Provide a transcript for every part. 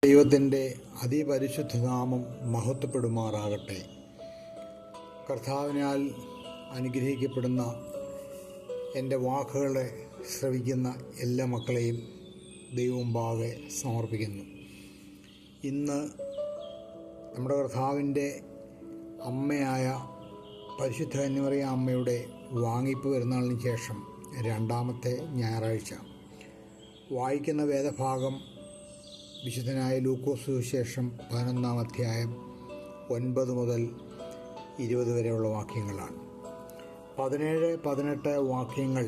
ദൈവത്തിൻ്റെ അതിപരിശുദ്ധ നാമം മഹത്വപ്പെടുമാറാകട്ടെ. കർത്താവിനാൽ അനുഗ്രഹിക്കപ്പെടുന്ന എൻ്റെ വാക്കുകളെ ശ്രവിക്കുന്ന എല്ലാ മക്കളെയും ദൈവമുമ്പാകെ സമർപ്പിക്കുന്നു. ഇന്ന് നമ്മുടെ കർത്താവിൻ്റെ അമ്മയായ പരിശുദ്ധ കന്യമറിയ അമ്മയുടെ വാങ്ങിപ്പ് പെരുന്നാളിന് ശേഷം രണ്ടാമത്തെ ഞായറാഴ്ച വായിക്കുന്ന വേദഭാഗം വിശുദ്ധനായ ലൂക്കോസ് സുവിശേഷം 11-ാം അധ്യായം 9 മുതൽ 20 വരെയുള്ള വാക്യങ്ങളാണ്. 17-18 വാക്യങ്ങൾ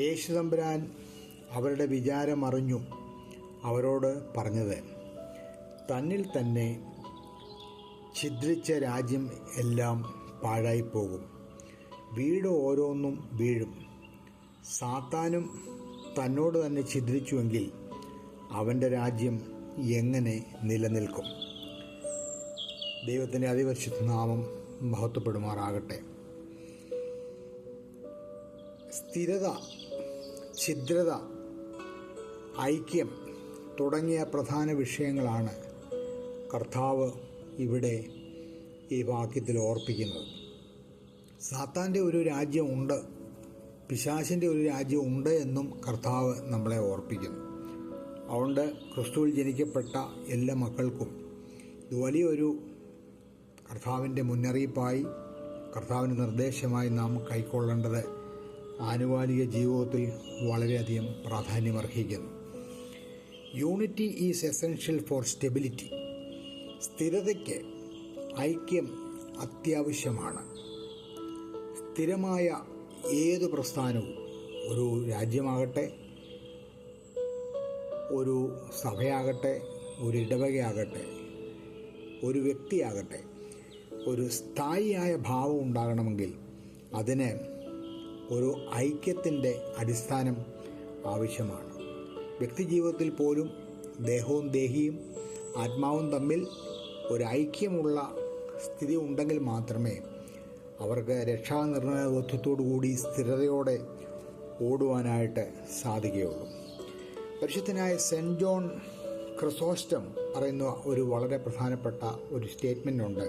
യേശു തമ്പുരാൻ അവരുടെ വിചാരം അറിഞ്ഞു അവരോട് പറഞ്ഞത്, തന്നിൽ തന്നെ ഛിദ്രിച്ച രാജ്യം എല്ലാം പാഴായിപ്പോകും, വീട് ഓരോന്നും വീഴും. സാത്താനും തന്നോട് തന്നെ ഛിദ്രിച്ചുവെങ്കിൽ അവൻ്റെ രാജ്യം എങ്ങനെ നിലനിൽക്കും? ദൈവത്തിൻ്റെ അതിപരിശുദ്ധ നാമം മഹത്വപ്പെടുമാറാകട്ടെ. സ്ഥിരത, ഛിദ്രത, ഐക്യം തുടങ്ങിയ പ്രധാന വിഷയങ്ങളാണ് കർത്താവ് ഇവിടെ ഈ വാക്യത്തിൽ ഓർപ്പിക്കുന്നത്. സാത്താൻ്റെ ഒരു രാജ്യമുണ്ട്, പിശാചിൻ്റെ ഒരു രാജ്യമുണ്ട് എന്നും കർത്താവ് നമ്മളെ ഓർപ്പിക്കുന്നു. അതുകൊണ്ട് ക്രിസ്തുവിൽ ജനിക്കപ്പെട്ട എല്ലാ മക്കൾക്കും ഇത് വലിയൊരു കർത്താവിൻ്റെ മുന്നറിയിപ്പായി, കർത്താവിൻ്റെ നിർദ്ദേശമായി നാം കൈക്കൊള്ളേണ്ടത് ആനുകാലിക ജീവിതത്തിൽ വളരെയധികം പ്രാധാന്യമർഹിക്കുന്നു. Unity is essential for stability. സ്ഥിരതയ്ക്ക് ഐക്യം അത്യാവശ്യമാണ്. സ്ഥിരമായ ഏതു പ്രസ്ഥാനവും, ഒരു രാജ്യമാകട്ടെ, ഒരു സഭയാകട്ടെ, ഒരു ഇടവകയാകട്ടെ, ഒരു വ്യക്തിയാകട്ടെ, ഒരു സ്ഥായിയായ ഭാവം ഉണ്ടാകണമെങ്കിൽ അതിന് ഒരു ഐക്യത്തിൻ്റെ അടിസ്ഥാനം ആവശ്യമാണ്. വ്യക്തിജീവിതത്തിൽ പോലും ദേഹവും ദേഹിയും ആത്മാവും തമ്മിൽ ഒരു ഐക്യമുള്ള സ്ഥിതി ഉണ്ടെങ്കിൽ മാത്രമേ അവർക്ക് രക്ഷാനിർണയബോധത്തോടുകൂടി സ്ഥിരതയോടെ ഓടുവാനായിട്ട് സാധിക്കുകയുള്ളൂ. പരിശുദ്ധനായ സെൻറ്റ് ജോൺ ക്രിസോസ്റ്റം പറയുന്ന ഒരു വളരെ പ്രധാനപ്പെട്ട ഒരു സ്റ്റേറ്റ്മെൻ്റ് ഉണ്ട്.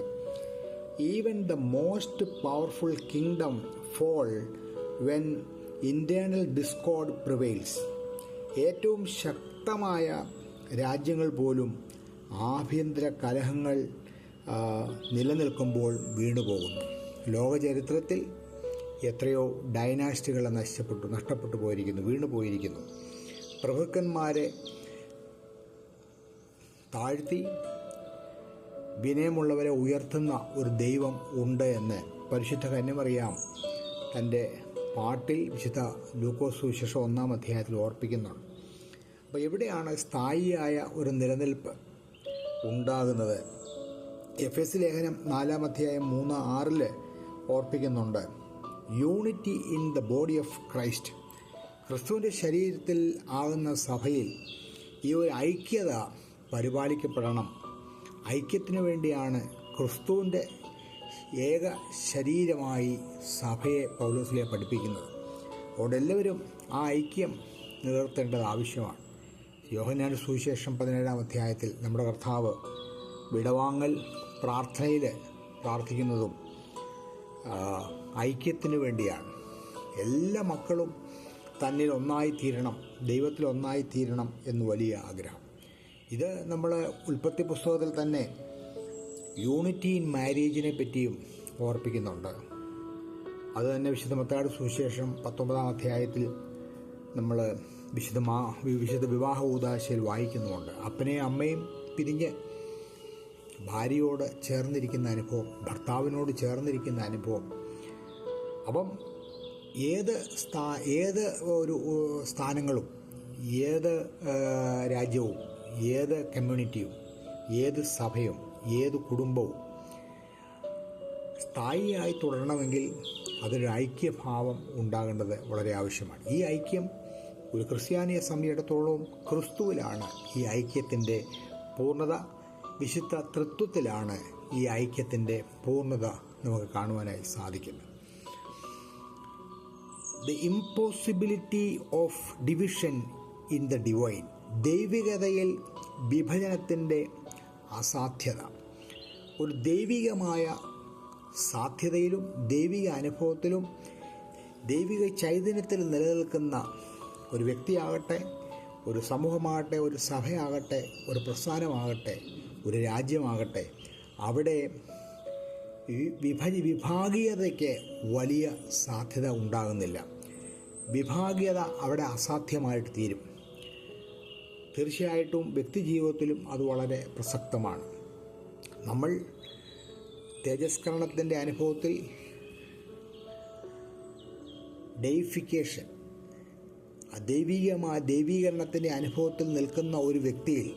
Even the most powerful kingdom fall when internal discord prevails. ഏറ്റവും ശക്തമായ രാജ്യങ്ങൾ പോലും ആഭ്യന്തര കലഹങ്ങൾ നിലനിൽക്കുമ്പോൾ വീണുപോകുന്നു. ലോകചരിത്രത്തിൽ എത്രയോ ഡൈനാസ്റ്റികൾ നഷ്ടപ്പെട്ടു പോയിരിക്കുന്നു, വീണുപോയിരിക്കുന്നു. പ്രഭുക്കന്മാരെ താഴ്ത്തി വിനയമുള്ളവരെ ഉയർത്തുന്ന ഒരു ദൈവം ഉണ്ട് എന്ന് പരിശുദ്ധ കന്യമറിയാം തൻ്റെ പാട്ടിൽ വിശുദ്ധ ലൂക്കോസ് സുവിശേഷം 1-ാം അധ്യായത്തിൽ ഓർപ്പിക്കുന്നുണ്ട്. അപ്പോൾ എവിടെയാണ് സ്ഥായിയായ ഒരു നിലനിൽപ്പ് ഉണ്ടാകുന്നത്? എഫെസ്യ ലേഖനം 4-ാം അധ്യായം 3-6 ഓർപ്പിക്കുന്നുണ്ട്. Unity in the body of Christ. ക്രിസ്തുവിൻ്റെ ശരീരത്തിൽ ആകുന്ന സഭയിൽ ഈ ഒരു ഐക്യത പരിപാലിക്കപ്പെടണം. ഐക്യത്തിനു വേണ്ടിയാണ് ക്രിസ്തുവിൻ്റെ ഏക ശരീരമായി സഭയെ പൗലോസിലെ പഠിപ്പിക്കുന്നത്. അതുകൊണ്ട് എല്ലാവരും ആ ഐക്യം നിലനിർത്തേണ്ടത് ആവശ്യമാണ്. യോഹന്നാൻ സുവിശേഷം 17-ാം അധ്യായത്തിൽ നമ്മുടെ കർത്താവ് വിടവാങ്ങൽ പ്രാർത്ഥനയിൽ പ്രാർത്ഥിക്കുന്നതും ഐക്യത്തിനു വേണ്ടിയാണ്. എല്ലാ മക്കളും തന്നിൽ ഒന്നായിത്തീരണം, ദൈവത്തിൽ ഒന്നായിത്തീരണം എന്ന് വലിയ ആഗ്രഹം. ഇത് നമ്മൾ ഉൽപ്പത്തി പുസ്തകത്തിൽ തന്നെ യൂണിറ്റി ഇൻ മാരേജിനെ പറ്റിയും ഓർപ്പിക്കുന്നുണ്ട്. അത് തന്നെ വിശുദ്ധ മത്തായിയുടെ സുവിശേഷം 19-ാം അധ്യായത്തിൽ നമ്മൾ വിശുദ്ധ വിവാഹ കൂദാശയിൽ വായിക്കുന്നുമുണ്ട്. അപ്പനെയും അമ്മയും പിരിഞ്ഞ് ഭാര്യയോട് ചേർന്നിരിക്കുന്ന അനുഭവം, ഭർത്താവിനോട് ചേർന്നിരിക്കുന്ന അനുഭവം. അപ്പം ഏത് ഒരു സ്ഥാനങ്ങളും, ഏത് രാജ്യവും, ഏത് കമ്മ്യൂണിറ്റിയും, ഏത് സഭയും, ഏത് കുടുംബവും സ്ഥായിയായി തുടരണമെങ്കിൽ അതൊരു ഐക്യഭാവം ഉണ്ടാകേണ്ടത് വളരെ ആവശ്യമാണ്. ഈ ഐക്യം ഒരു ക്രിസ്ത്യാനിയെ സംബന്ധിച്ചിടത്തോളം ക്രിസ്തുവിലാണ് ഈ ഐക്യത്തിൻ്റെ പൂർണ്ണത. വിശുദ്ധ തൃത്വത്തിലാണ് ഈ ഐക്യത്തിൻ്റെ പൂർണ്ണത നമുക്ക് കാണുവാനായി സാധിക്കുന്നത്. The impossibility of division in the divine. ദൈവികതയിൽ വിഭജനത്തിൻ്റെ അസാധ്യത. ഒരു ദൈവികമായ സാധ്യതയിലും ദൈവിക അനുഭവത്തിലും ദൈവിക ചൈതന്യത്തിൽ നിലനിൽക്കുന്ന ഒരു വ്യക്തിയാകട്ടെ, ഒരു സമൂഹമാകട്ടെ, ഒരു സഭയാകട്ടെ, ഒരു പ്രസ്ഥാനമാകട്ടെ, ഒരു രാജ്യമാകട്ടെ, അവിടെ വിഭാഗീയതയ്ക്ക് വലിയ സാധ്യത ഉണ്ടാകുന്നില്ല. വിഭാഗീയത അവിടെ അസാധ്യമായിട്ട് തീരും. തീർച്ചയായിട്ടും വ്യക്തിജീവിതത്തിലും അത് വളരെ പ്രസക്തമാണ്. നമ്മൾ തേജസ്കരണത്തിൻ്റെ അനുഭവത്തിൽ ഡെയിഫിക്കേഷൻ, ദൈവീകരണത്തിൻ്റെ അനുഭവത്തിൽ നിൽക്കുന്ന ഒരു വ്യക്തിയിൽ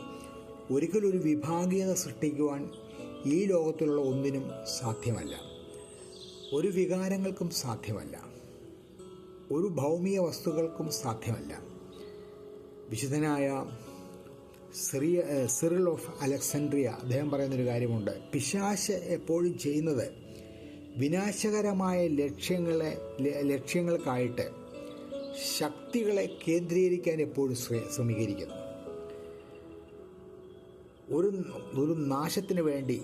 ഒരിക്കലും ഒരു വിഭാഗീയത സൃഷ്ടിക്കുവാൻ ഈ ലോകത്തിലുള്ള ഒന്നിനും സാധ്യമല്ല. ഒരു വികാരങ്ങൾക്കും സാധ്യമല്ല. ഒരു ഭൗമിക വസ്തുക്കൾക്കും സാധ്യമല്ല. വിശുദ്ധനായ സിറിൽ ഓഫ് അലക്സാൻഡ്രിയ അദ്ദേഹം പറയുന്നൊരു കാര്യമുണ്ട്. പിശാച് എപ്പോഴും ചെയ്യുന്നത് വിനാശകരമായ ലക്ഷ്യങ്ങൾക്കായിട്ട് ശക്തികളെ കേന്ദ്രീകരിക്കാൻ എപ്പോഴും ശ്രമിക്കുന്നു. ഒരു നാശത്തിന് വേണ്ടി,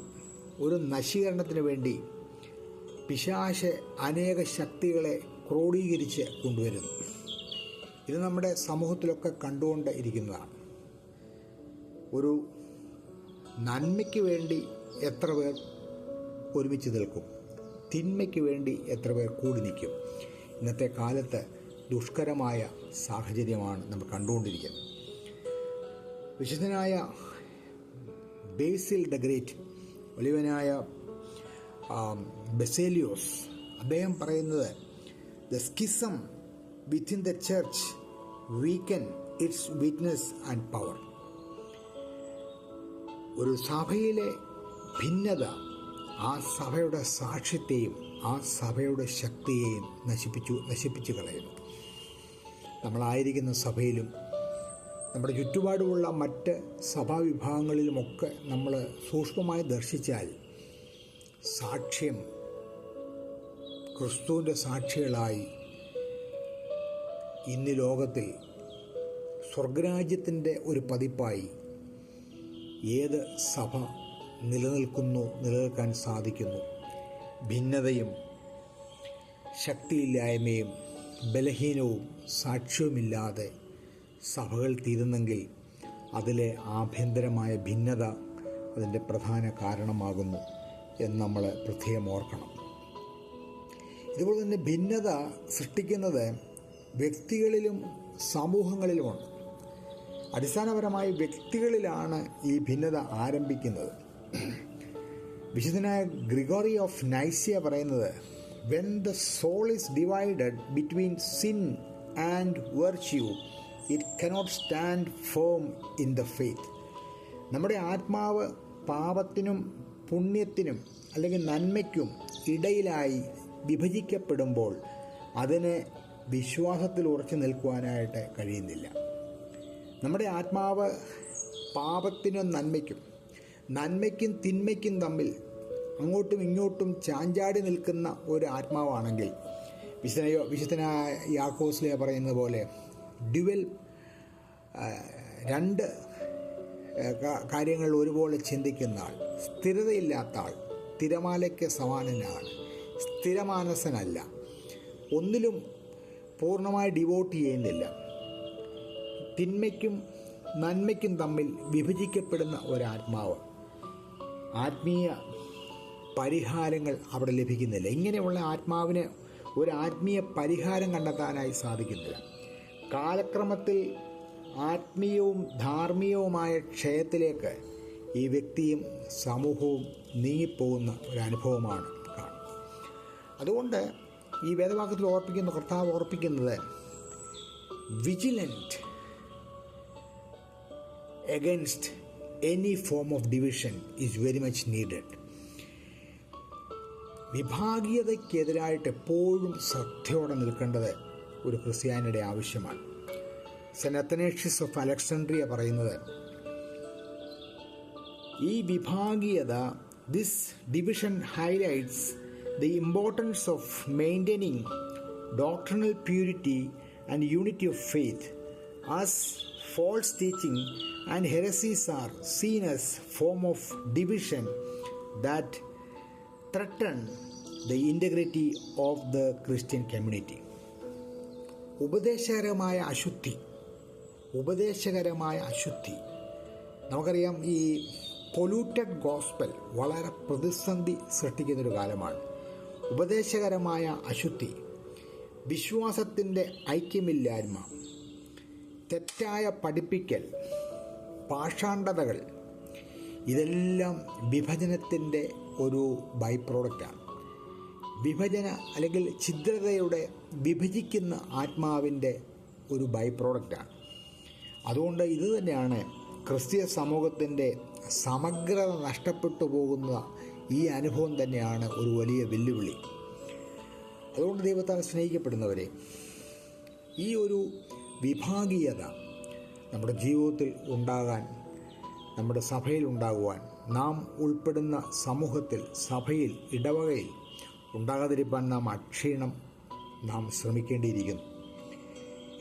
ഒരു നശീകരണത്തിന് വേണ്ടി പിശാച് അനേക ശക്തികളെ ക്രോഡീകരിച്ച് കൊണ്ടുവരുന്നു. ഇത് നമ്മുടെ സമൂഹത്തിലൊക്കെ കണ്ടുകൊണ്ട് ഇരിക്കുന്നതാണ്. ഒരു നന്മയ്ക്ക് വേണ്ടി എത്ര പേർ ഒരുമിച്ച് നിൽക്കും, തിന്മയ്ക്ക് വേണ്ടി എത്ര പേർ കൂടി നിൽക്കും. ഇന്നത്തെ കാലത്ത് ദുഷ്കരമായ സാഹചര്യമാണ് നമ്മൾ കണ്ടുകൊണ്ടിരിക്കുന്നത്. വിശുദ്ധനായ ബേസിൽ ദ ഗ്രേറ്റ്, വലിയവനായ ബെസേലിയോസ്, അദ്ദേഹം പറയുന്നത് the schism within the church weaken it's witness and power. ഒരു സഭയിലെ ഭിന്നത ആ സഭയുടെ സാക്ഷ്യത്തെയും ആ സഭയുടെ ശക്തിയെയും നശിപ്പിച്ചു കളയുന്നു. നമ്മളായിരിക്കുന്ന സഭയിലും നമ്മുടെ ചുറ്റുപാടുമുള്ള മറ്റ് സഭാവിഭാഗങ്ങളിലുമൊക്കെ നമ്മൾ സൂക്ഷ്മമായി ദർശിച്ചാൽ സാക്ഷ്യം, ക്രിസ്തുവിൻ്റെ സാക്ഷികളായി ഇന്ന് ലോകത്തിൽ സ്വർഗരാജ്യത്തിൻ്റെ ഒരു പതിപ്പായി ഏത് സഭ നിലനിൽക്കാൻ സാധിക്കുന്നു. ഭിന്നതയും ശക്തിയില്ലായ്മയും ബലഹീനവും സാക്ഷ്യവുമില്ലാതെ സഭകൾ തീരുന്നെങ്കിൽ അതിലെ ആഭ്യന്തരമായ ഭിന്നത അതിൻ്റെ പ്രധാന കാരണമാകുന്നു എന്ന് നമ്മൾ പ്രത്യേകം ഓർക്കണം. ഇതുപോലെ തന്നെ ഭിന്നത സൃഷ്ടിക്കുന്നത് വ്യക്തികളിലും സമൂഹങ്ങളിലുമാണ്. അടിസ്ഥാനപരമായി വ്യക്തികളിലാണ് ഈ ഭിന്നത ആരംഭിക്കുന്നത്. വിശുദ്ധനായ ഗ്രിഗോറി ഓഫ് നൈസിയ പറയുന്നത്, when the soul is divided between sin and virtue, it cannot stand firm in the faith. നമ്മുടെ ആത്മാവ് പാപത്തിനും പുണ്യത്തിനും അല്ലെങ്കിൽ നന്മയ്ക്കും ഇടയിലായി വിഭജിക്കപ്പെടുമ്പോൾ അതിന് വിശ്വാസത്തിൽ ഉറച്ചു നിൽക്കുവാനായിട്ട് കഴിയുന്നില്ല. നമ്മുടെ ആത്മാവ് പാപത്തിനും നന്മയ്ക്കും തിന്മയ്ക്കും തമ്മിൽ അങ്ങോട്ടും ഇങ്ങോട്ടും ചാഞ്ചാടി നിൽക്കുന്ന ഒരു ആത്മാവാണെങ്കിൽ വിശുദ്ധനായ യാക്കോസ്ലിയ പറയുന്നത് പോലെ രണ്ട് കാര്യങ്ങൾ ഒരുപോലെ ചിന്തിക്കുന്ന ആൾ, സ്ഥിരതയില്ലാത്ത ആൾ തിരമാലയ്ക്ക് സമാനനാണ്, സ്ഥിരമാനസനല്ല, ഒന്നിലും പൂർണ്ണമായി ഡിവോട്ട് ചെയ്യുന്നില്ല. തിന്മയ്ക്കും നന്മയ്ക്കും തമ്മിൽ വിഭജിക്കപ്പെടുന്ന ഒരാത്മാവ്, ആത്മീയ പരിഹാരങ്ങൾ അവിടെ ലഭിക്കുന്നില്ല. ഇങ്ങനെയുള്ള ആത്മാവിന് ഒരു ആത്മീയ പരിഹാരം കണ്ടെത്താനായി സാധിക്കുന്നില്ല. കാലക്രമത്തിൽ ആത്മീയവും ധാർമ്മികവുമായ ക്ഷയത്തിലേക്ക് ഈ വ്യക്തിയും സമൂഹവും നീങ്ങിപ്പോകുന്ന ഒരനുഭവമാണ് കാണുന്നത്. അതുകൊണ്ട് ഈ വേദവാക്യത്തിൽ കർത്താവ് ഓർപ്പിക്കുന്നത് vigilant against any form of division is very much needed. വിഭാഗീയതയ്ക്കെതിരായിട്ട് എപ്പോഴും ശ്രദ്ധയോടെ നിൽക്കേണ്ടത് ഒരു ക്രിസ്ത്യാനിയുടെ ആവശ്യമാണ്. സെന്റ് അത്തനേഷ്യസ് ഓഫ് അലക്സാൻഡ്രിയ പറയുന്നത്, ഈ വിഭാഗീയത, this division highlights the importance of maintaining doctrinal purity and unity of faith as false teaching and heresies are seen as form of division that threaten the integrity of the Christian community. ഉപദേശകരമായ അശുദ്ധി നമുക്കറിയാം. ഈ polluted gospel വളരെ പ്രതിസന്ധി സൃഷ്ടിക്കുന്നൊരു കാലമാണ്. ഉപദേശകരമായ അശുദ്ധി, വിശ്വാസത്തിൻ്റെ ഐക്യമില്ലായ്മ, തെറ്റായ പഠിപ്പിക്കൽ, പാഷാണ്ഡതകൾ, ഇതെല്ലാം വിഭജനത്തിൻ്റെ ഒരു ബൈ പ്രോഡക്റ്റാണ്. വിഭജന അല്ലെങ്കിൽ ഛിദ്രതയുടെ വിഭജിക്കുന്ന ആത്മാവിൻ്റെ ഒരു ബൈ പ്രോഡക്റ്റാണ്. അതുകൊണ്ട് ഇത് തന്നെയാണ് ക്രിസ്തീയ സമൂഹത്തിൻ്റെ സമഗ്രത നഷ്ടപ്പെട്ടു പോകുന്ന ഈ അനുഭവം തന്നെയാണ് ഒരു വലിയ വെല്ലുവിളി. അതുകൊണ്ട് ദൈവത്താൽ സ്നേഹിക്കപ്പെടുന്നവരെ, ഈ ഒരു വിഭാഗീയത നമ്മുടെ ജീവിതത്തിൽ ഉണ്ടാകാൻ, നമ്മുടെ സഭയിൽ ഉണ്ടാകുവാൻ, നാം ഉൾപ്പെടുന്ന സമൂഹത്തിൽ, സഭയിൽ, ഇടവകയിൽ ഉണ്ടാകാതിരിക്കാൻ നാം ശ്രമിക്കേണ്ടിയിരിക്കുന്നു.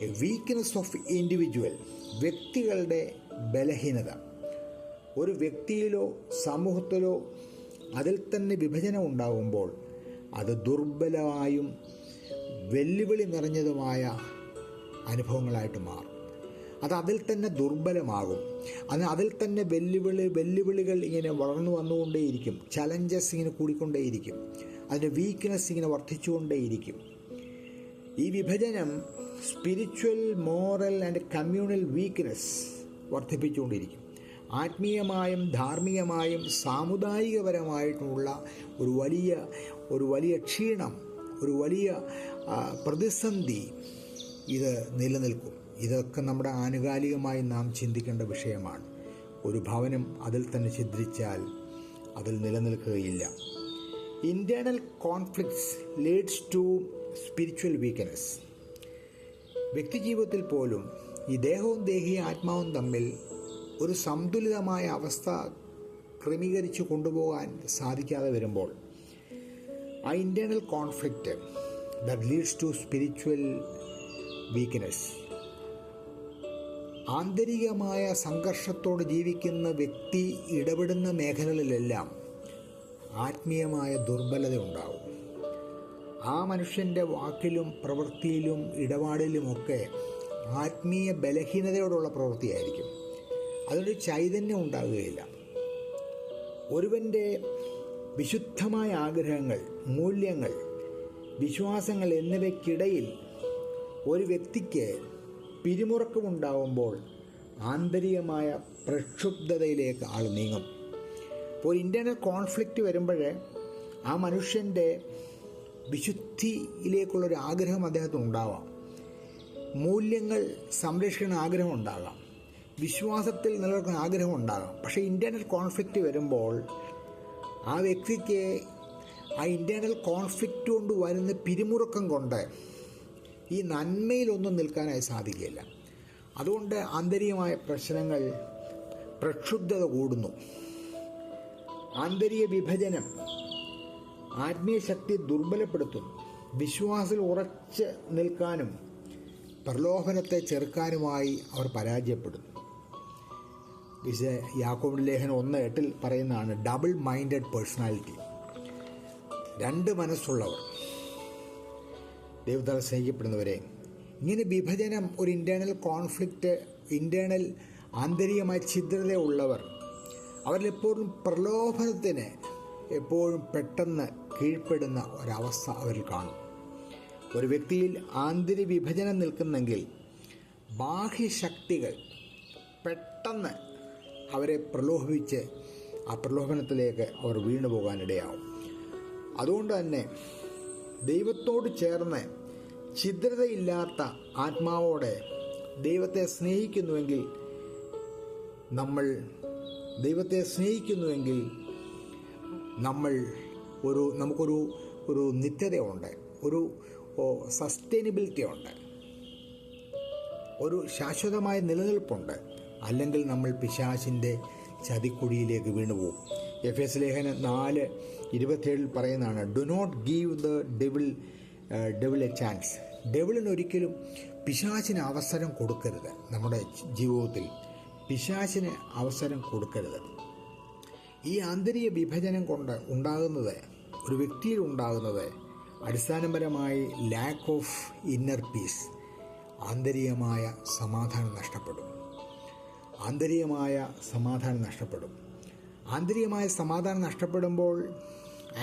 എ വീക്ക്നെസ് ഓഫ് ഇൻഡിവിജ്വൽ, വ്യക്തികളുടെ ബലഹീനത. ഒരു വ്യക്തിയിലോ സമൂഹത്തിലോ അതിൽ തന്നെ വിഭജനം ഉണ്ടാകുമ്പോൾ അത് ദുർബലമായും വെല്ലുവിളി നിറഞ്ഞതുമായ അനുഭവങ്ങളായിട്ട് മാറും. അത് അതിൽ തന്നെ ദുർബലമാകും. അതിൽ തന്നെ വെല്ലുവിളികൾ ഇങ്ങനെ വളർന്നു വന്നുകൊണ്ടേയിരിക്കും. ചലഞ്ചസ് ഇങ്ങനെ കൂടിക്കൊണ്ടേയിരിക്കും. അതിൻ്റെ വീക്ക്നെസ് ഇങ്ങനെ വർദ്ധിച്ചുകൊണ്ടേയിരിക്കും. ഈ വിഭജനം spiritual, moral and communal weakness വർദ്ധിപ്പിച്ചുകൊണ്ടിരിക്കും. ആത്മീയമായും ധാർമ്മികമായും സാമുദായികപരമായിട്ടുള്ള ഒരു വലിയ ക്ഷീണം, ഒരു വലിയ പ്രതിസന്ധി ഇത് നിലനിൽക്കും. ഇതൊക്കെ നമ്മുടെ ആനുകാലികമായി നാം ചിന്തിക്കേണ്ട വിഷയമാണ്. ഒരു ഭവനം അതിൽ തന്നെ ഛിദ്രിച്ചാൽ അതിൽ നിലനിൽക്കുകയില്ല. Internal conflicts leads to spiritual weakness. വ്യക്തിജീവിതത്തിൽ പോലും ഈ ദേഹവും ദേഹിയും ആത്മാവും തമ്മിൽ ഒരു സന്തുലിതമായ അവസ്ഥ ക്രമീകരിച്ച് കൊണ്ടുപോകാൻ സാധിക്കാതെ വരുമ്പോൾ ആ internal conflict that leads to spiritual weakness. ആന്തരികമായ സംഘർഷത്തോട് ജീവിക്കുന്ന വ്യക്തി ഇടപെടുന്ന മേഖലകളിലെല്ലാം ആത്മീയമായ ദുർബലത ഉണ്ടാവും. ആ മനുഷ്യൻ്റെ വാക്കിലും പ്രവൃത്തിയിലും ഇടപാടിലുമൊക്കെ ആത്മീയ ബലഹീനതയോടുള്ള പ്രവൃത്തിയായിരിക്കും. അതിനൊരു ചൈതന്യം ഉണ്ടാകുകയില്ല. ഒരുവൻ്റെ വിശുദ്ധമായ ആഗ്രഹങ്ങൾ, മൂല്യങ്ങൾ, വിശ്വാസങ്ങൾ എന്നിവയ്ക്കിടയിൽ ഒരു വ്യക്തിക്ക് പിരിമുറുക്കമുണ്ടാകുമ്പോൾ ആന്തരികമായ പ്രക്ഷുബ്ധതയിലേക്ക് ആൾ നീങ്ങും. അപ്പോൾ ഇൻ്റേണൽ കോൺഫ്ലിക്റ്റ് വരുമ്പോൾ ആ മനുഷ്യൻ്റെ വിശുദ്ധിയിലേക്കുള്ളൊരു ആഗ്രഹം അദ്ദേഹത്തിന് ഉണ്ടാവാം. മൂല്യങ്ങൾ സംരക്ഷിക്കുന്ന ആഗ്രഹം ഉണ്ടാകാം. വിശ്വാസത്തിൽ നിലനിൽക്കുന്ന ആഗ്രഹം ഉണ്ടാകാം. പക്ഷേ ഇൻ്റേണൽ കോൺഫ്ലിക്റ്റ് വരുമ്പോൾ ആ വ്യക്തിക്ക് ആ ഇൻ്റേണൽ കോൺഫ്ലിക്റ്റ് കൊണ്ട് വരുന്ന പിരിമുറുക്കം കൊണ്ട് ഈ നന്മയിലൊന്നും നിൽക്കാനായി സാധിക്കില്ല. അതുകൊണ്ട് ആന്തരികമായ പ്രശ്നങ്ങൾ, പ്രക്ഷുബ്ധത കൂടുന്നു. ആന്തരിക വിഭജനം ആത്മീയ ശക്തി ദുർബലപ്പെടുത്തുന്നു. വിശ്വാസത്തിൽ ഉറച്ച് നിൽക്കാനും പ്രലോഭനത്തെ ചെറുക്കാനുമായി അവർ പരാജയപ്പെടുന്നു. യാക്കോബിന്റെ ലേഖനം 1:8 പറയുന്നതാണ് ഡബിൾ മൈൻഡഡ് പേഴ്സണാലിറ്റി. രണ്ട് മനസ്സുള്ളവർ. ദൈവത്താൽ സ്നേഹിക്കപ്പെടുന്നവരെ, ഇങ്ങനെ വിഭജനം, ഒരു ഇൻ്റേണൽ കോൺഫ്ലിക്റ്റ്, ആന്തരികമായ ഛിദ്രതയുള്ളവർ, അവരിലെപ്പോഴും പ്രലോഭനത്തിന് എപ്പോഴും പെട്ടെന്ന് കീഴ്പ്പെടുന്ന ഒരവസ്ഥ അവരിൽ കാണും. ഒരു വ്യക്തിയിൽ ആന്തരിക വിഭജനം നിൽക്കുന്നെങ്കിൽ ബാഹ്യശക്തികൾ പെട്ടെന്ന് അവരെ പ്രലോഭിപ്പിച്ച് ആ പ്രലോഭനത്തിലേക്ക് അവർ വീണു പോകാനിടയാവും. അതുകൊണ്ട് തന്നെ ദൈവത്തോട് ചേർന്ന് ഛിദ്രതയില്ലാത്ത ആത്മാവോടെ ദൈവത്തെ സ്നേഹിക്കുന്നുവെങ്കിൽ നമുക്കൊരു നിത്യതയുണ്ട്, ഒരു സസ്റ്റൈനബിലിറ്റി ഉണ്ട്, ഒരു ശാശ്വതമായ നിലനിൽപ്പുണ്ട്. അല്ലെങ്കിൽ നമ്മൾ പിശാചിൻ്റെ ചതിക്കുഴിയിലേക്ക് വീണുപോകും. എഫേസ്യ ലേഖനം 4:27 പറയുന്നതാണ്, do not give the devil a chance. ഡെവിളിനൊരിക്കലും പിശാചിന് അവസരം കൊടുക്കരുത്. നമ്മുടെ ജീവിതത്തിൽ പിശാചിന് അവസരം കൊടുക്കരുത്. ഈ ആന്തരിക വിഭജനം കൊണ്ട് ഉണ്ടാകുന്നത്, ഒരു വ്യക്തിയിൽ ഉണ്ടാകുന്നത് അടിസ്ഥാനപരമായി ലാക്ക് ഓഫ് ഇന്നർ പീസ്, ആന്തരികമായ സമാധാനം നഷ്ടപ്പെടും. ആന്തരികമായ സമാധാനം നഷ്ടപ്പെടുമ്പോൾ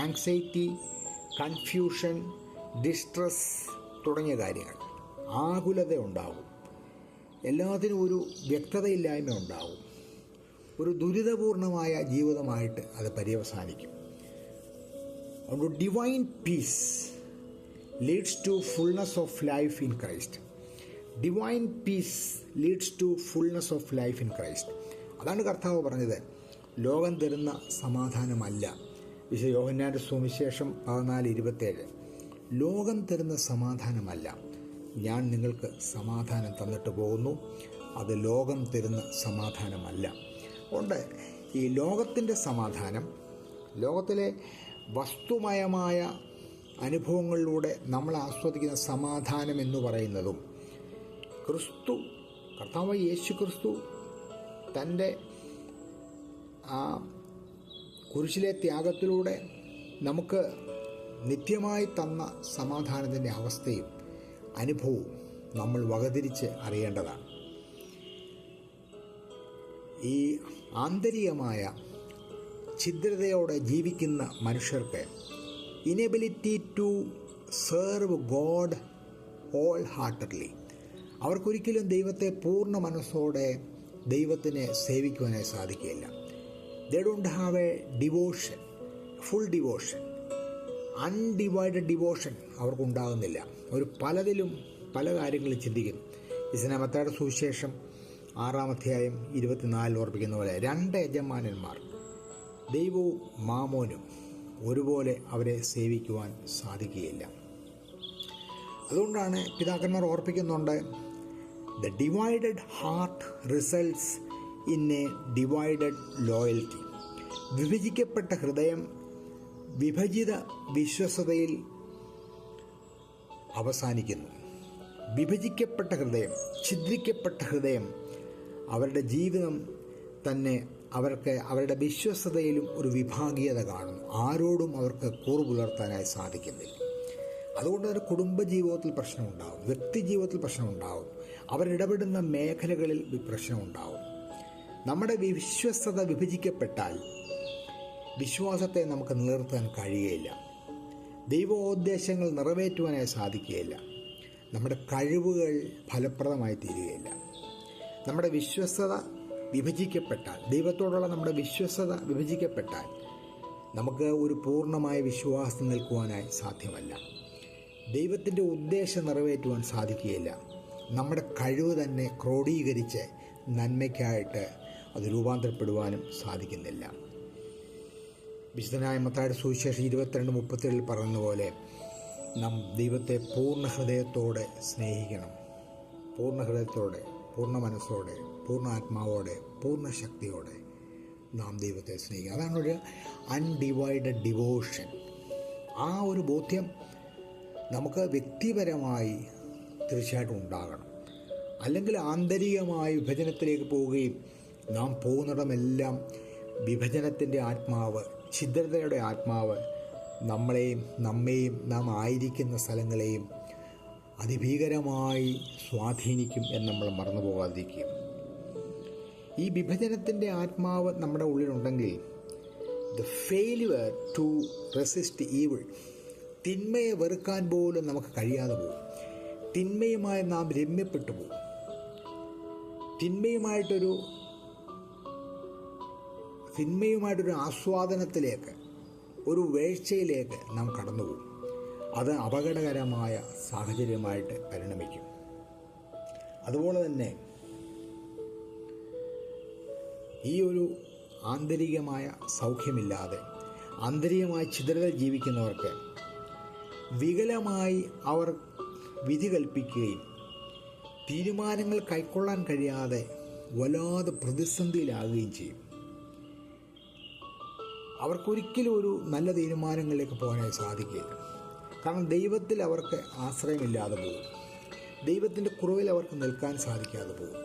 ആങ്സൈറ്റി, കൺഫ്യൂഷൻ, ഡിസ്ട്രസ് തുടങ്ങിയ കാര്യങ്ങൾ, ആകുലത ഉണ്ടാകും. എല്ലാത്തിനും ഒരു വ്യക്തതയില്ലായ്മ ഉണ്ടാകും. ഒരു ദുരിതപൂർണമായ ജീവിതമായിട്ട് അത് പര്യവസാനിക്കും. അതുകൊണ്ട് divine peace leads to fullness of life in Christ. Divine peace leads to fullness of life in Christ. അതാണ് കർത്താവ് പറഞ്ഞത്, ലോകം തരുന്ന സമാധാനമല്ല. വിശുദ്ധ യോഹന്നാന്റെ സുവിശേഷം 14:27. ലോകം തരുന്ന സമാധാനമല്ല, ഞാൻ നിങ്ങൾക്ക് സമാധാനം തന്നിട്ട് പോകുന്നു. അത് ലോകം തരുന്ന സമാധാനമല്ല. അതുകൊണ്ട് ഈ ലോകത്തിൻ്റെ സമാധാനം, ലോകത്തിലെ വസ്തുമയമായ അനുഭവങ്ങളിലൂടെ നമ്മൾ ആസ്വദിക്കുന്ന സമാധാനം എന്ന് പറയുന്നതും കർത്താവ് യേശു ക്രിസ്തു തൻ്റെ ആ കുരിശിലെ ത്യാഗത്തിലൂടെ നമുക്ക് നിത്യമായി തന്ന സമാധാനത്തിൻ്റെ അവസ്ഥയും അനുഭവവും നമ്മൾ വകതിരിച്ച് അറിയേണ്ടതാണ്. ഈ ആന്തരികമായ ഛിദ്രതയോടെ ജീവിക്കുന്ന മനുഷ്യർക്ക് inability to serve God wholeheartedly, അവർക്കൊരിക്കലും ദൈവത്തെ പൂർണ്ണ മനസ്സോടെ ദൈവത്തിനെ സേവിക്കുവാനായി സാധിക്കുകയില്ല. They don't have a devotion, full devotion, undivided devotion അവർക്കുണ്ടാകുന്നില്ല. അവർ പല കാര്യങ്ങളും ചിന്തിക്കുന്നു. വിശുദ്ധ മത്തായിയുടെ സുവിശേഷം 6:24 ഓർപ്പിക്കുന്ന പോലെ 2 യജമാനന്മാർ, ദൈവവും മാമോനും, ഒരുപോലെ അവരെ സേവിക്കുവാൻ സാധിക്കുകയില്ല. അതുകൊണ്ടാണ് പിതാക്കന്മാർ ഓർപ്പിക്കുന്നുണ്ട്, the divided heart results in a divided loyalty. വിഭജിക്കപ്പെട്ട ഹൃദയം വിഭജിത വിശ്വസ്തതയിൽ അവസാനിക്കുന്നു. വിഭജിക്കപ്പെട്ട ഹൃദയം, ഛിദ്രിക്കപ്പെട്ട ഹൃദയം അവരുടെ ജീവിതം തന്നെ അവരുടെ വിശ്വസ്തതയിലും ഒരു വിഭാഗീയത കാണുന്നു. ആരോടും അവർക്ക് കൂറ് പുലർത്താനായി സാധിക്കുന്നില്ല. അതുകൊണ്ട് തന്നെ കുടുംബജീവിതത്തിൽ പ്രശ്നമുണ്ടാകും, വ്യക്തി ജീവിതത്തിൽ പ്രശ്നമുണ്ടാകും, അവരിടപെടുന്ന മേഖലകളിൽ പ്രശ്നമുണ്ടാകും. നമ്മുടെ വിശ്വസ്തത വിഭജിക്കപ്പെട്ടാൽ വിശ്വാസത്തെ നമുക്ക് നിലനിർത്താൻ കഴിയുകയില്ല. ദൈവോദ്ദേശങ്ങൾ നിറവേറ്റുവാനായി സാധിക്കുകയില്ല. നമ്മുടെ കഴിവുകൾ ഫലപ്രദമായി തീരുകയില്ല. നമ്മുടെ വിശ്വസ്തത വിഭജിക്കപ്പെട്ടാൽ, ദൈവത്തോടുള്ള നമ്മുടെ വിശ്വസ്തത വിഭജിക്കപ്പെട്ടാൽ നമുക്ക് ഒരു പൂർണ്ണമായ വിശ്വാസം നിൽക്കുവാനായി സാധ്യമല്ല. ദൈവത്തിൻ്റെ ഉദ്ദേശം നിറവേറ്റുവാൻ സാധിക്കുകയില്ല. നമ്മുടെ കഴിവ് തന്നെ ക്രോഡീകരിച്ച് നന്മയ്ക്കായിട്ട് അത് രൂപാന്തരപ്പെടുവാനും സാധിക്കുന്നില്ല. വിശുദ്ധനായ മത്തായിയുടെ സുവിശേഷം 22:37 പറയുന്ന പോലെ നാം ദൈവത്തെ പൂർണ്ണ ഹൃദയത്തോടെ സ്നേഹിക്കണം. പൂർണ്ണ ഹൃദയത്തോടെ, പൂർണ്ണ മനസ്സോടെ, പൂർണ്ണ ആത്മാവോടെ, പൂർണ്ണ ശക്തിയോടെ നാം ദൈവത്തെ സ്നേഹിക്കുക. അതാണ് ഒരു അൺഡിവൈഡഡ് ഡിവോഷൻ. ആ ഒരു ബോധ്യം നമുക്ക് വ്യക്തിപരമായി തീർച്ചയായിട്ടും ഉണ്ടാകണം. അല്ലെങ്കിൽ ആന്തരികമായ വിഭജനത്തിലേക്ക് പോവുകയും നാം പോകുന്നിടമെല്ലാം വിഭജനത്തിൻ്റെ ആത്മാവ്, ഛിദ്രതയുടെ ആത്മാവ് നമ്മെയും നാം ആയിരിക്കുന്ന സ്ഥലങ്ങളെയും അതിഭീകരമായി സ്വാധീനിക്കും എന്ന് നമ്മൾ മറന്നു പോകാതിരിക്കും. ഈ വിഭജനത്തിൻ്റെ ആത്മാവ് നമ്മുടെ ഉള്ളിലുണ്ടെങ്കിൽ the failure to resist evil, തിന്മയെ വെറുക്കാൻ പോലും നമുക്ക് കഴിയാതെ പോകും. തിന്മയുമായി നാം രമ്യപ്പെട്ടു പോകും. തിന്മയുമായിട്ടൊരു ആസ്വാദനത്തിലേക്ക്, ഒരു വീഴ്ചയിലേക്ക് നാം കടന്നുപോകും. അത് അപകടകരമായ സാഹചര്യമായിട്ട് പരിണമിക്കും. അതുപോലെ തന്നെ ഈ ഒരു ആന്തരികമായ സൗഖ്യമില്ലാതെ ആന്തരികമായി ഛിദ്രത ജീവിക്കുന്നവർക്ക് വികലമായി അവർ വിധി കൽപ്പിക്കുകയും തീരുമാനങ്ങൾ കൈക്കൊള്ളാൻ കഴിയാതെ വല്ലാതെ പ്രതിസന്ധിയിലാകുകയും ചെയ്യും. അവർക്കൊരിക്കലും ഒരു നല്ല തീരുമാനങ്ങളിലേക്ക് പോകാനായി സാധിക്കില്ല. കാരണം ദൈവത്തിൽ അവർക്ക് ആശ്രയമില്ലാതെ പോകും. ദൈവത്തിൻ്റെ കുറവിൽ അവർക്ക് നിൽക്കാൻ സാധിക്കാതെ പോകും.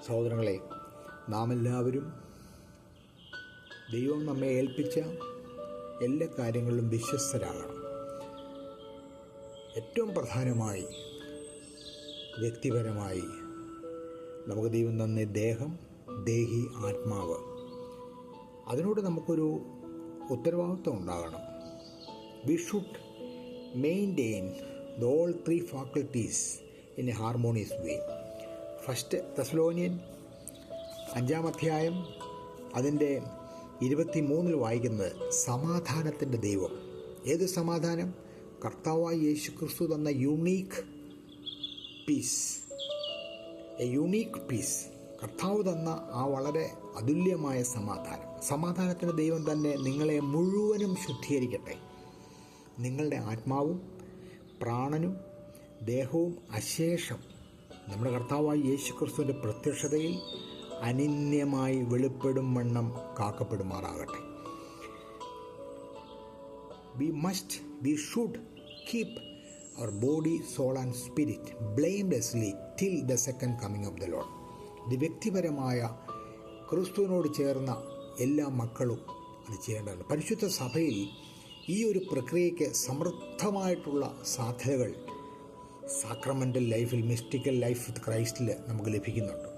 സഹോദരങ്ങളെ, നാം എല്ലാവരും ദൈവം നമ്മെ ഏൽപ്പിച്ച എല്ലാ കാര്യങ്ങളിലും വിശ്വസ്തരാകണം. ഏറ്റവും പ്രധാനമായി വ്യക്തിപരമായി നമുക്ക് ദൈവം തന്ന ദേഹം, ദേഹി, ആത്മാവ്, അതിനോട് നമുക്കൊരു ഉത്തരവാദിത്വം ഉണ്ടാകണം. We should maintain the all three faculties in a harmonious way. First Thessalonian 5-ാം അധ്യായം അതിൻ്റെ 23 വായിക്കുന്നത് സമാധാനത്തിൻ്റെ ദൈവം. ഏത് സമാധാനം? കർത്താവായ യേശുക്രിസ്തു തന്ന unique peace. A unique peace. കർത്താവ് തന്ന ആ വളരെ അതുല്യമായ സമാധാനം. സമാധാനത്തിൻ്റെ ദൈവം തന്നെ നിങ്ങളെ മുഴുവനും ശുദ്ധീകരിക്കട്ടെ. നിങ്ങളുടെ ആത്മാവും പ്രാണനും ദേഹവും അശേഷം നമ്മുടെ കർത്താവായ യേശുക്രിസ്തുവിൻ്റെ പ്രത്യക്ഷതയിൽ അനിന്യമായി വെളിപ്പെടും വണ്ണം കാക്കപ്പെടുമാറാകട്ടെ. We should keep our body, soul and spirit blamelessly till the second coming of the Lord. ഇത് വ്യക്തിപരമായ ക്രിസ്തുവിനോട് ചേർന്ന എല്ലാ മക്കളും അത് ചെയ്യേണ്ടതാണ്. പരിശുദ്ധ സഭയിൽ ഈ ഒരു പ്രക്രിയയ്ക്ക് സമൃദ്ധമായിട്ടുള്ള സാധ്യതകൾ സാക്രമെൻ്റൽ ലൈഫിൽ, മിസ്റ്റിക്കൽ ലൈഫ് വിത്ത് ക്രൈസ്റ്റിൽ നമുക്ക് ലഭിക്കുന്നുണ്ട്.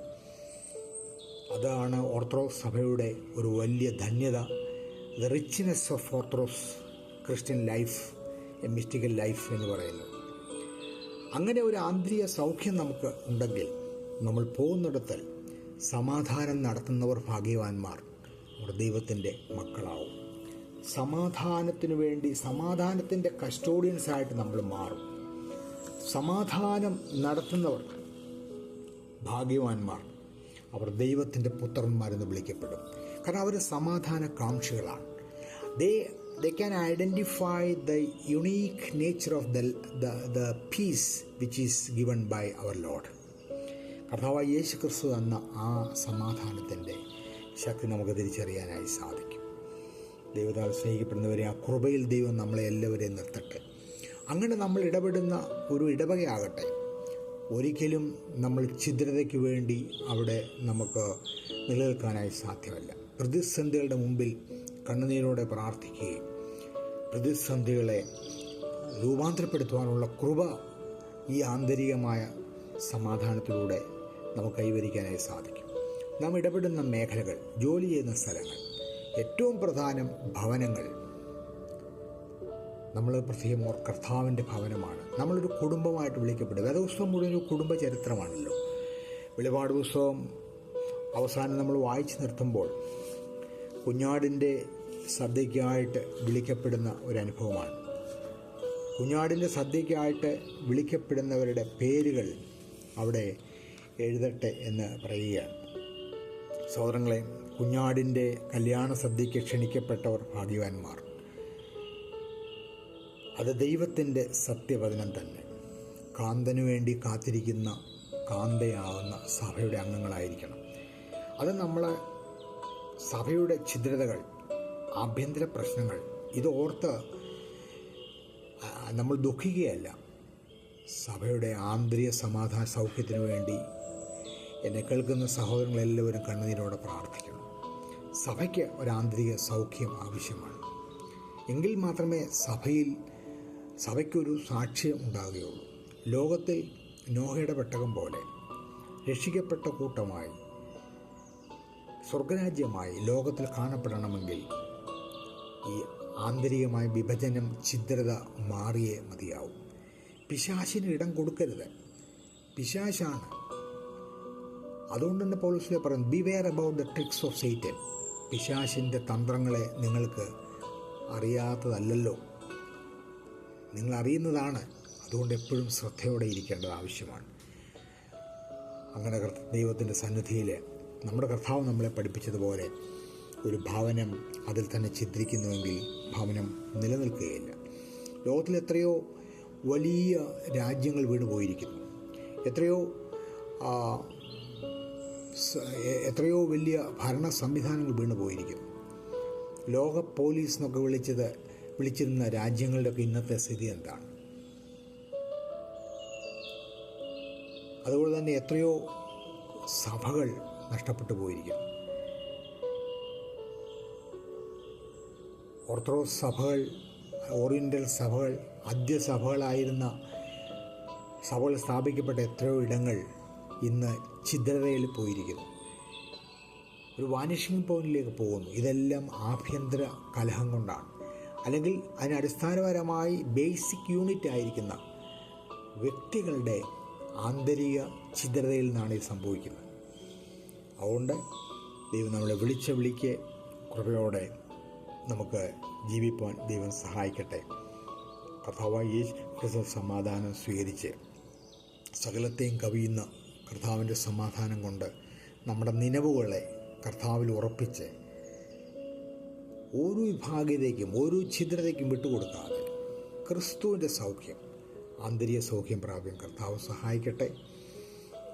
അതാണ് ഓർത്തഡോക്സ് സഭയുടെ ഒരു വലിയ ധന്യത. The richness of orthodox Christian life, a mystical life എന്ന് പറയുന്നത്. അങ്ങനെ ഒരു ആന്തരിക സൗഖ്യം നമുക്ക് ഉണ്ടെങ്കിൽ നമ്മൾ പോകുന്നിടത്തിൽ സമാധാനം നടത്തുന്നവർ ഭാഗ്യവാന്മാർ, നമ്മുടെ ദൈവത്തിൻ്റെ മക്കളാവും. സമാധാനത്തിനു വേണ്ടി സമാധാനത്തിൻ്റെ കസ്റ്റോഡിയൻസായിട്ട് നമ്മൾ മാറും. സമാധാനം നടത്തുന്നവർ ഭാഗ്യവാന്മാർ, അവർ ദൈവത്തിൻ്റെ പുത്രന്മാരെന്ന് വിളിക്കപ്പെടും. കാരണം അവർ സമാധാന കാംക്ഷികളാണ്. they can identify the unique nature of the peace which is given by our Lord. കർത്താവായ യേശു ക്രിസ്തു എന്ന ആ സമാധാനത്തിൻ്റെ ശക്തി നമുക്ക് തിരിച്ചറിയാനായി സാധിക്കും. ദൈവത്താൽ സ്നേഹിക്കപ്പെടുന്നവരെ, ആ കൃപയിൽ ദൈവം നമ്മളെ എല്ലാവരെയും നിർത്തട്ടെ. അങ്ങനെ നമ്മൾ ഇടപെടുന്ന ഒരു ഇടവകയാകട്ടെ. ഒരിക്കലും നമ്മൾ ഛിദ്രതയ്ക്ക് വേണ്ടി അവിടെ നമുക്ക് നിലനിൽക്കാനായി സാധ്യമല്ല. പ്രതിസന്ധികളുടെ മുമ്പിൽ കണ്ണുനീരോടെ പ്രാർത്ഥിക്കുകയും പ്രതിസന്ധികളെ രൂപാന്തരപ്പെടുത്തുവാനുള്ള കൃപ ഈ ആന്തരികമായ സമാധാനത്തിലൂടെ നമുക്ക് കൈവരിക്കാനായി സാധിക്കും. നാം ഇടപെടുന്ന മേഖലകൾ, ജോലി ചെയ്യുന്ന സ്ഥലങ്ങൾ, ഏറ്റവും പ്രധാനം ഭവനങ്ങൾ. നമ്മൾ പ്രത്യേകം കർത്താവിൻ്റെ ഭവനമാണ്. നമ്മളൊരു കുടുംബമായിട്ട് വിളിക്കപ്പെടും. വേദപുസ്തകം മുഴുവൻ ഒരു കുടുംബ ചരിത്രമാണല്ലോ. വെളിപാട് പുസ്തകം അവസാനം നമ്മൾ വായിച്ചു നിർത്തുമ്പോൾ കുഞ്ഞാടിൻ്റെ സദ്യയ്ക്കായിട്ട് വിളിക്കപ്പെടുന്ന ഒരനുഭവമാണ്. കുഞ്ഞാടിൻ്റെ സദ്യയ്ക്കായിട്ട് വിളിക്കപ്പെടുന്നവരുടെ പേരുകൾ അവിടെ എഴുതട്ടെ എന്ന് പറയുകയാണ്. സഹോദരങ്ങളെ, കുഞ്ഞാടിൻ്റെ കല്യാണ സദ്യയ്ക്ക് ക്ഷണിക്കപ്പെട്ടവർ ഭാഗ്യവാന്മാർ. അത് ദൈവത്തിൻ്റെ സത്യവചനം തന്നെ. കാന്തനു വേണ്ടി കാത്തിരിക്കുന്ന കാന്തയാവുന്ന സഭയുടെ അംഗങ്ങളായിരിക്കണം. അത് നമ്മളെ സഭയുടെ ഛിദ്രതകൾ, ആഭ്യന്തര പ്രശ്നങ്ങൾ ഇത് ഓർത്ത് നമ്മൾ ദുഃഖിക്കുകയല്ല. സഭയുടെ ആന്തരിക സമാധാന സൗഖ്യത്തിനു വേണ്ടി എന്നെ കേൾക്കുന്ന സഹോദരങ്ങളെല്ലാവരും കണ്ണുനീരോടെ പ്രാർത്ഥിക്കണം. സഭയ്ക്ക് ഒരു ആന്തരിക സൗഖ്യം ആവശ്യമാണ്. എങ്കിൽ മാത്രമേ സഭയ്ക്കൊരു സാക്ഷ്യം ഉണ്ടാകുകയുള്ളൂ. ലോകത്തിൽ നോഹയുടെ പെട്ടകം പോലെ രക്ഷിക്കപ്പെട്ട കൂട്ടമായി സ്വർഗരാജ്യമായി ലോകത്തിൽ കാണപ്പെടണമെങ്കിൽ ഈ ആന്തരികമായ വിഭജനം, ഛിദ്രത മാറിയേ മതിയാവും. പിശാചിന് ഇടം കൊടുക്കരുത്. പിശാചാണ്. അതുകൊണ്ട് തന്നെ പൗലോസ് പറയുന്നു, beware about the tricks of Satan. പിശാചിൻ്റെ തന്ത്രങ്ങളെ നിങ്ങൾക്ക് അറിയാത്തതല്ലല്ലോ, നിങ്ങൾ അറിയുന്നതാണ്. അതുകൊണ്ട് എപ്പോഴും ശ്രദ്ധയോടെ ഇരിക്കേണ്ടത് ആവശ്യമാണ്. അങ്ങനെ ദൈവത്തിൻ്റെ സന്നിധിയിൽ നമ്മുടെ കർത്താവ് നമ്മളെ പഠിപ്പിച്ചതുപോലെ ഒരു ഭവനം അതിൽ തന്നെ ഛിദ്രിക്കുന്നുവെങ്കിൽ ഭവനം നിലനിൽക്കുകയില്ല. ലോകത്തിൽ എത്രയോ വലിയ രാജ്യങ്ങൾ വീണുപോയിരിക്കുന്നു. എത്രയോ വലിയ ഭരണ സംവിധാനങ്ങൾ വീണുപോയിരിക്കുന്നു. ലോക പോലീസ് എന്നൊക്കെ വിളിച്ചത് വിളിച്ചിരുന്ന രാജ്യങ്ങളുടെയൊക്കെ ഇന്നത്തെ സ്ഥിതി എന്താണ്? അതുപോലെ തന്നെ എത്രയോ സഭകൾ നഷ്ടപ്പെട്ടു പോയിരിക്കുന്നു. ഓർത്തഡോക്സ് സഭകൾ, ഓറിയൻ്റൽ സഭകൾ, ആദ്യ സഭകളായിരുന്ന സഭകൾ സ്ഥാപിക്കപ്പെട്ട എത്രയോ ഇടങ്ങൾ ഇന്ന് ഛിദ്രതയിൽ പോയിരിക്കുന്നു, ഒരു വാനിഷിംഗ് പോയിന്റിലേക്ക് പോകുന്നു. ഇതെല്ലാം ആഭ്യന്തര കലഹം കൊണ്ടാണ്, അല്ലെങ്കിൽ അതിന് അടിസ്ഥാനപരമായി ബേസിക് യൂണിറ്റ് ആയിരിക്കുന്ന വ്യക്തികളുടെ ആന്തരിക ഛിദ്രതയിൽ നിന്നാണ് ഇത് സംഭവിക്കുന്നത്. അതുകൊണ്ട് ദൈവം നമ്മളെ വിളിച്ച വിളിക്ക് കൃപയോടെ നമുക്ക് ജീവിപ്പാൻ ദൈവം സഹായിക്കട്ടെ. കർത്താവായ യേശു ക്രിസ്തു സമാധാനം സ്വീകരിച്ച് സകലത്തെയും കവിയുന്ന കർത്താവിൻ്റെ സമാധാനം കൊണ്ട് നമ്മുടെ നിലവുകളെ കർത്താവിൽ ഉറപ്പിച്ച് ഓരോ വിഭാഗീയതയ്ക്കും ഓരോ ഛിദ്രതയ്ക്കും വിട്ടുകൊടുക്കാതെ ക്രിസ്തുവിൻ്റെ സൗഖ്യം, ആന്തരിക സൗഖ്യം പ്രാപിക്കാൻ കർത്താവ് സഹായിക്കട്ടെ.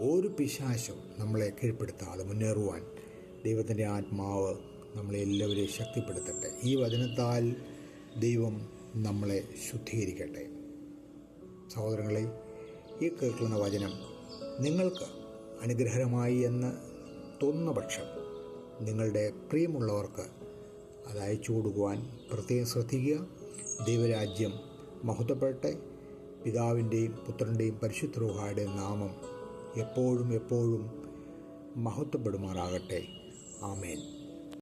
ഒരു പിശാചും നമ്മളെ കീഴ്പ്പെടുത്താതെ മുന്നേറുവാൻ ദൈവത്തിൻ്റെ ആത്മാവ് നമ്മളെ എല്ലാവരെയും ശക്തിപ്പെടുത്തട്ടെ. ഈ വചനത്താൽ ദൈവം നമ്മളെ ശുദ്ധീകരിക്കട്ടെ. സഹോദരങ്ങളെ, ഈ കേൾക്കുന്ന വചനം നിങ്ങൾക്ക് അനുഗ്രഹമായി എന്ന് തോന്നുന്ന പക്ഷം നിങ്ങളുടെ പ്രിയമുള്ളവർക്ക് അത് അയച്ചു കൊടുക്കുവാൻ പ്രത്യേകം ശ്രദ്ധിക്കുക. ദൈവരാജ്യം മഹത്വപ്പെടട്ടെ. പിതാവിൻ്റെയും പുത്രൻ്റെയും പരിശുദ്ധ റൂഹായുടെയും നാമം എപ്പോഴും മഹത്വപ്പെടുമാറാകട്ടെ. ആമേൻ.